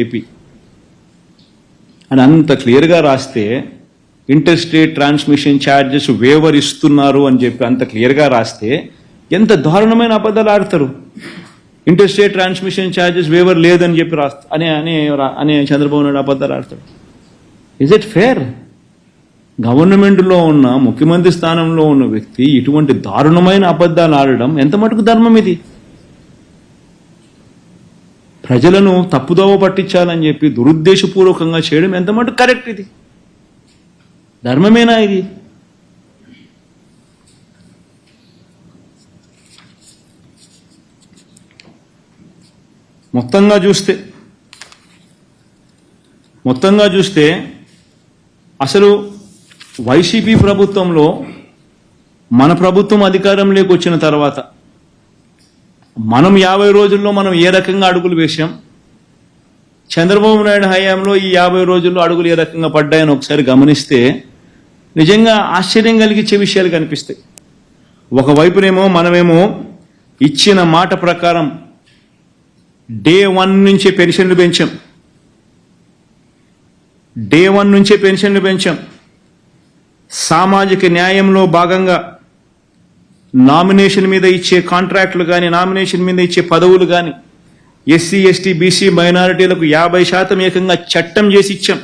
AP అని అంత క్లియర్గా రాస్తే inter state transmission charges waiver ఇస్తున్నారు అని చెప్పి అంత క్లియర్గా రాస్తే ఎంత దారుణమైన అబద్ధాలు ఆడతారు. Inter state transmission charges waiver లేదని చెప్పి అనే చంద్రబాబు నాయుడు అబద్ధాలు ఆడతాడు. Is it fair? గవర్నమెంట్లో ఉన్న ముఖ్యమంత్రి స్థానంలో ఉన్న వ్యక్తి ఇటువంటి దారుణమైన అబద్ధాలు ఆడడం ఎంత మటుకు ధర్మం? ఇది ప్రజలను తప్పుదోవ పట్టించాలని చెప్పి దురుద్దేశపూర్వకంగా చేయడం ఎంత మటుకు కరెక్ట్? ఇది ధర్మమేనా? ఇది మొత్తంగా చూస్తే అసలు వైసీపీ ప్రభుత్వంలో మన ప్రభుత్వం అధికారంలోకి వచ్చిన తర్వాత మనం 50 రోజుల్లో మనం ఏ రకంగా అడుగులు వేశాం, చంద్రబాబు నాయుడు హయాంలో ఈ 50 రోజుల్లో అడుగులు ఏ రకంగా పడ్డాయని ఒకసారి గమనిస్తే నిజంగా ఆశ్చర్యం కలిగించే విషయాలు కనిపిస్తాయి. ఒకవైపునేమో మనమేమో ఇచ్చిన మాట ప్రకారం డే 1 నుంచే పెన్షన్లు పెంచాం. సామాజిక న్యాయంలో భాగంగా నామినేషన్ మీద ఇచ్చే కాంట్రాక్టులు కానీ, నామినేషన్ మీద ఇచ్చే పదవులు కానీ ఎస్సీ, ఎస్టీ, బీసీ మైనారిటీలకు 50% ఏకంగా చట్టం చేసి ఇచ్చాం.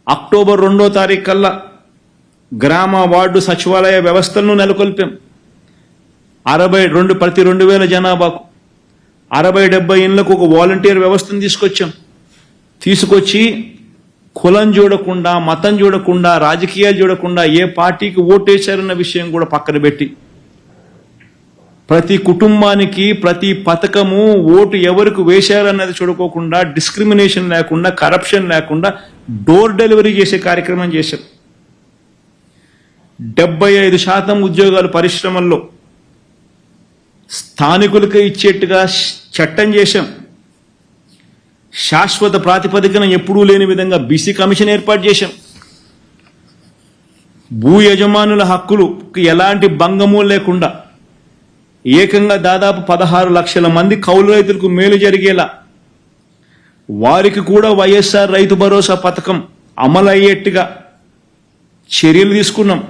అక్టోబర్ 2వ తారీఖు కల్లా గ్రామ వార్డు సచివాలయ వ్యవస్థలను నెలకొల్పాం. ప్రతి 2000 జనాభాకు 60-70 ఇళ్లకు ఒక వాలంటీర్ వ్యవస్థను తీసుకొచ్చి కులం చూడకుండా, మతం చూడకుండా, రాజకీయాలు చూడకుండా ఏ పార్టీకి ఓటేశారన్న విషయం కూడా పక్కన పెట్టి ప్రతి కుటుంబానికి ప్రతి పథకము ఓటు ఎవరికి వేశారన్నది చూడుకోకుండా, డిస్క్రిమినేషన్ లేకుండా, కరప్షన్ లేకుండా డోర్ డెలివరీ చేసే కార్యక్రమం చేశాం. 75% ఉద్యోగాలు పరిశ్రమల్లో స్థానికులకు ఇచ్చేట్టుగా చట్టం చేశాం. శాశ్వత ప్రాతిపదికన ఎప్పుడూ లేని విధంగా బీసీ కమిషన్ ఏర్పాటు చేశాం. భూ యజమానుల హక్కులకు ఎలాంటి భంగము లేకుండా ఏకంగా దాదాపు 16 లక్షల మంది కౌలు రైతులకు మేలు జరిగేలా వారికి కూడా వైఎస్ఆర్ రైతు భరోసా పథకం అమలయ్యేట్టుగా చర్యలు తీసుకున్నాం.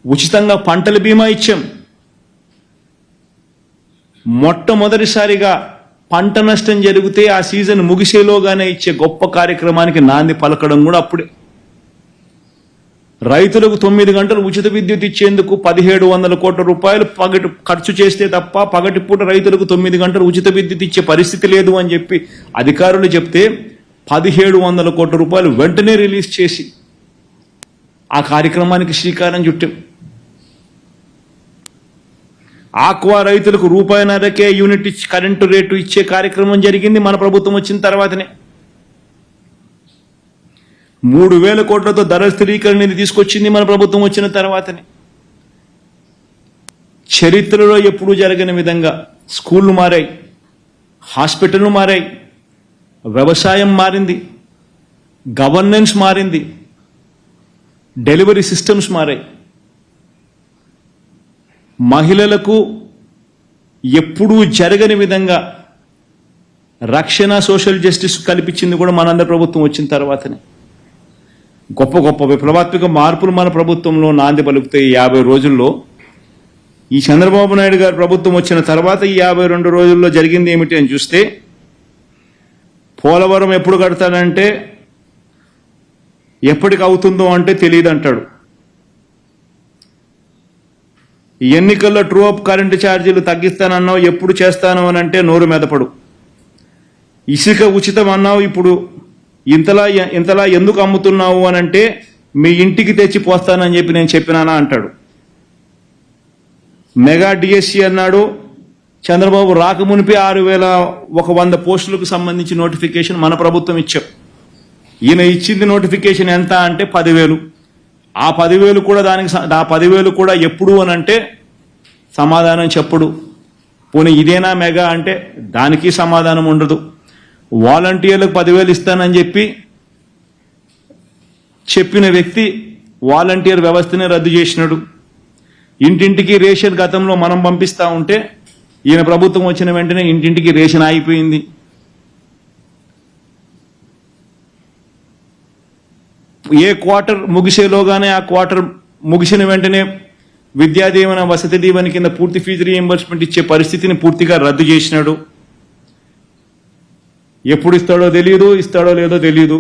ఉచితంగా పంటల బీమా ఇచ్చాం. మొట్టమొదటిసారిగా పంట నష్టం జరిగితే ఆ సీజన్ ముగిసేలోగానే ఇచ్చే గొప్ప కార్యక్రమానికి నాంది పలకడం కూడా అప్పుడే. రైతులకు 9 గంటలు ఉచిత విద్యుత్ ఇచ్చేందుకు 1700 కోట్ల రూపాయలు ఖర్చు చేస్తే తప్ప పగటిపూట రైతులకు 9 గంటలు ఉచిత విద్యుత్ ఇచ్చే పరిస్థితి లేదు అని చెప్పి అధికారులు చెప్తే 1700 కోట్ల రూపాయలు వెంటనే రిలీజ్ చేసి ఆ కార్యక్రమానికి శ్రీకారం చుట్టాం. ఆక్వా రైతులకు ₹1.5కే యూనిట్ కరెంటు రేటు ఇచ్చే కార్యక్రమం జరిగింది మన ప్రభుత్వం వచ్చిన తర్వాతనే. 3000 కోట్లతో ధర స్థిరీకరణ తీసుకొచ్చింది మన ప్రభుత్వం వచ్చిన తర్వాతనే. చరిత్రలో ఎప్పుడూ జరగని విధంగా స్కూళ్ళు మారాయి, హాస్పిటళ్ళు మారాయి, వ్యవసాయం మారింది, గవర్నెన్స్ మారింది, డెలివరీ సిస్టమ్స్ మారాయి. మహిళలకు ఎప్పుడూ జరగని విధంగా రక్షణ, సోషల్ జస్టిస్ కల్పించింది కూడా మనందరి ప్రభుత్వం వచ్చిన తర్వాతనే. గొప్ప గొప్ప విప్లవాత్మక మార్పులు మన ప్రభుత్వంలో నాంది పలుకుతాయి. 50 రోజుల్లో ఈ చంద్రబాబు నాయుడు గారు ప్రభుత్వం వచ్చిన తర్వాత ఈ 52 రోజుల్లో జరిగింది ఏమిటి అని చూస్తే, పోలవరం ఎప్పుడు కడతాడంటే ఎప్పటికి అవుతుందో అంటే తెలియదు అంటాడు. ఎన్నికల్లో ట్రూ అప్ కరెంటు ఛార్జీలు తగ్గిస్తానన్నావు, ఎప్పుడు చేస్తాను అని అంటే నోరు మెదపడు. ఇసుక ఉచితం అన్నావు, ఇప్పుడు ఇంతలా ఎందుకు అమ్ముతున్నావు అని అంటే మీ ఇంటికి తెచ్చి పోస్తానని చెప్పి నేను చెప్పినానా అంటాడు. మెగా డిఎస్సి అన్నాడు, చంద్రబాబు రాకమునిపి 6100 పోస్టులకు సంబంధించి నోటిఫికేషన్ మన ప్రభుత్వం ఇచ్చాం. ఈయన ఇచ్చింది నోటిఫికేషన్ ఎంత అంటే 10,000. ఆ 10,000 కూడా ఆ 10,000 కూడా ఎప్పుడు అని అంటే సమాధానం చెప్పడు. పోనీ ఇదేనా మెగా అంటే దానికి సమాధానం ఉండదు. వాలంటీర్లకు 10,000 ఇస్తానని చెప్పిన వ్యక్తి వాలంటీర్ వ్యవస్థనే రద్దు చేసినాడు. ఇంటింటికి రేషన్ గతంలో మనం పంపిస్తూ ఉంటే ఈయన ప్రభుత్వం వచ్చిన వెంటనే ఇంటింటికి రేషన్ ఆగిపోయింది. ఏ క్వార్టర్ ముగిసేలోగానే ఆ క్వార్టర్ ముగిసిన వెంటనే విద్యా దీవెన వసతి దీవెన కింద పూర్తి ఫీజు రీఎంబర్స్మెంట్ ఇచ్చే పరిస్థితిని పూర్తిగా రద్దు చేసినాడు. ఎప్పుడు ఇస్తాడో తెలియదు, ఇస్తాడో లేదో తెలియదు.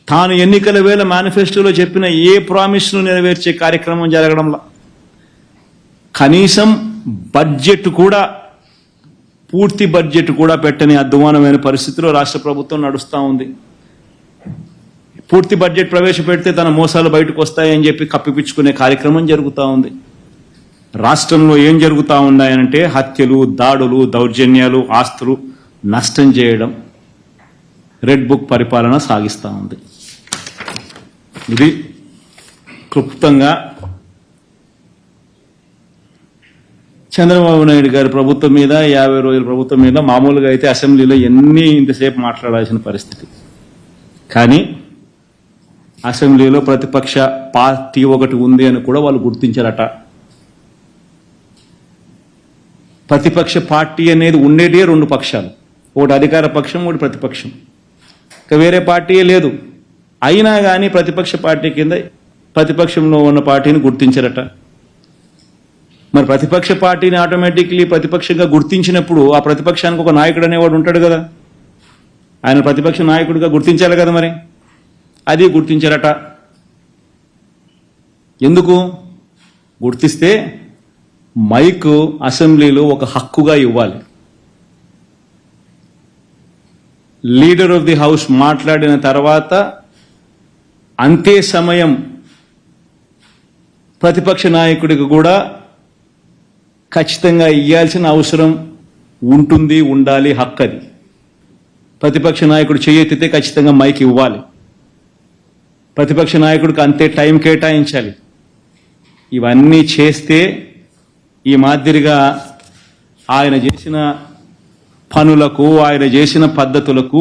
తాను ఎన్నికల వేళ మేనిఫెస్టోలో చెప్పిన ఏ ప్రామిస్ను నెరవేర్చే కార్యక్రమం జరగడంలా. కనీసం బడ్జెట్ కూడా, పూర్తి బడ్జెట్ కూడా పెట్టని అధ్వానమైన పరిస్థితిలో రాష్ట్ర ప్రభుత్వం నడుస్తూ ఉంది. పూర్తి బడ్జెట్ ప్రవేశపెడితే తన మోసాలు బయటకు వస్తాయని చెప్పి కప్పిపుచ్చుకునే కార్యక్రమం జరుగుతూ ఉంది. రాష్ట్రంలో ఏం జరుగుతూ ఉన్నాయనంటే హత్యలు, దాడులు, దౌర్జన్యాలు, ఆస్తులు నష్టం చేయడం, రెడ్ బుక్ పరిపాలన సాగిస్తూ ఉంది. ఇది క్లుప్తంగా చంద్రబాబు నాయుడు గారి ప్రభుత్వం మీద, 50 రోజుల ప్రభుత్వం మీద మామూలుగా అయితే అసెంబ్లీలో ఇంతసేపు మాట్లాడాల్సిన పరిస్థితి. కానీ అసెంబ్లీలో ప్రతిపక్ష పార్టీ ఒకటి ఉంది అని కూడా వాళ్ళు గుర్తించారట. ప్రతిపక్ష పార్టీ అనేది ఉండేదే 2 పక్షాలు, ఒకటి అధికార పక్షం, ఒకటి ప్రతిపక్షం. ఇక వేరే పార్టీయే లేదు. అయినా కానీ ప్రతిపక్ష పార్టీ కింద ప్రతిపక్షంలో ఉన్న పార్టీని గుర్తించారట. మరి ప్రతిపక్ష పార్టీని ఆటోమేటిక్లీ ప్రతిపక్షంగా గుర్తించినప్పుడు ఆ ప్రతిపక్షానికి ఒక నాయకుడు అనేవాడు ఉంటాడు కదా, ఆయన ప్రతిపక్ష నాయకుడిగా గుర్తించాలి కదా. మరి అది గుర్తించారట. ఎందుకు గుర్తిస్తే మైక్ అసెంబ్లీలో ఒక హక్కుగా ఇవ్వాలి. లీడర్ ఆఫ్ ది హౌస్ మాట్లాడిన తర్వాత అంతే సమయం ప్రతిపక్ష నాయకుడికి కూడా ఖచ్చితంగా ఇవ్వాల్సిన అవసరం ఉంటుంది, ఉండాలి, హక్కు అది. ప్రతిపక్ష నాయకుడు చేయెత్తితే ఖచ్చితంగా మైక్ ఇవ్వాలి. ప్రతిపక్ష నాయకుడికి అంతే టైం కేటాయించాలి. ఇవన్నీ చేస్తే ఈ మాదిరిగా ఆయన చేసిన పనులకు, ఆయన చేసిన పద్ధతులకు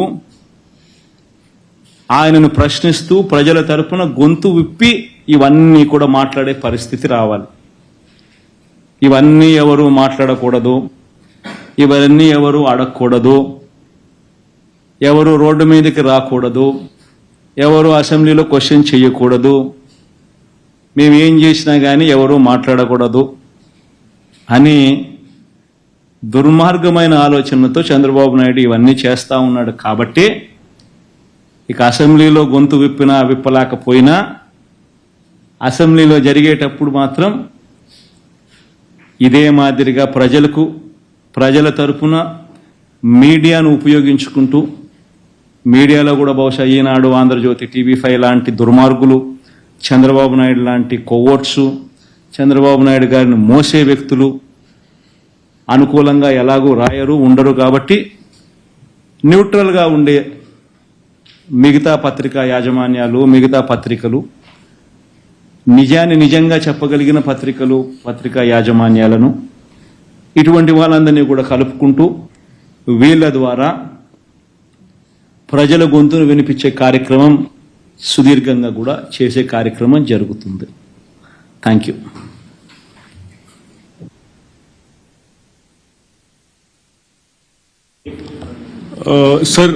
ఆయనను ప్రశ్నిస్తూ ప్రజల తరపున గొంతు విప్పి ఇవన్నీ కూడా మాట్లాడే పరిస్థితి రావాలి. ఇవన్నీ ఎవరు మాట్లాడకూడదు, ఇవన్నీ ఎవరు అడగకూడదు, ఎవరు రోడ్డు మీదకి రాకూడదు, ఎవరు అసెంబ్లీలో క్వశ్చన్ చేయకూడదు, మేము ఏం చేసినా కానీ ఎవరు మాట్లాడకూడదు అని దుర్మార్గమైన ఆలోచనతో చంద్రబాబు నాయుడు ఇవన్నీ చేస్తూ ఉన్నాడు. కాబట్టి ఇక అసెంబ్లీలో గొంతు విప్పలేకపోయినా అసెంబ్లీలో జరిగేటప్పుడు మాత్రం ఇదే మాదిరిగా ప్రజల తరపున మీడియాను ఉపయోగించుకుంటూ, మీడియాలో కూడా బహుశా ఈనాడు, ఆంధ్రజ్యోతి, TV5 లాంటి దుర్మార్గులు, చంద్రబాబు నాయుడు లాంటి కొవ్వొట్సు, చంద్రబాబు నాయుడు గారిని మోసే వ్యక్తులు అనుకూలంగా ఎలాగూ రాయరు, ఉండరు. కాబట్టి న్యూట్రల్గా ఉండే మిగతా పత్రికా యాజమాన్యాలు, మిగతా పత్రికలు, నిజాన్ని నిజంగా చెప్పగలిగిన పత్రికా యాజమాన్యాలను, ఇటువంటి వాళ్ళందరినీ కూడా కలుపుకుంటూ వీళ్ళ ద్వారా ప్రజల గొంతును వినిపించే కార్యక్రమం సుదీర్ఘంగా కూడా చేసే కార్యక్రమం జరుగుతుంది. Thank you. सर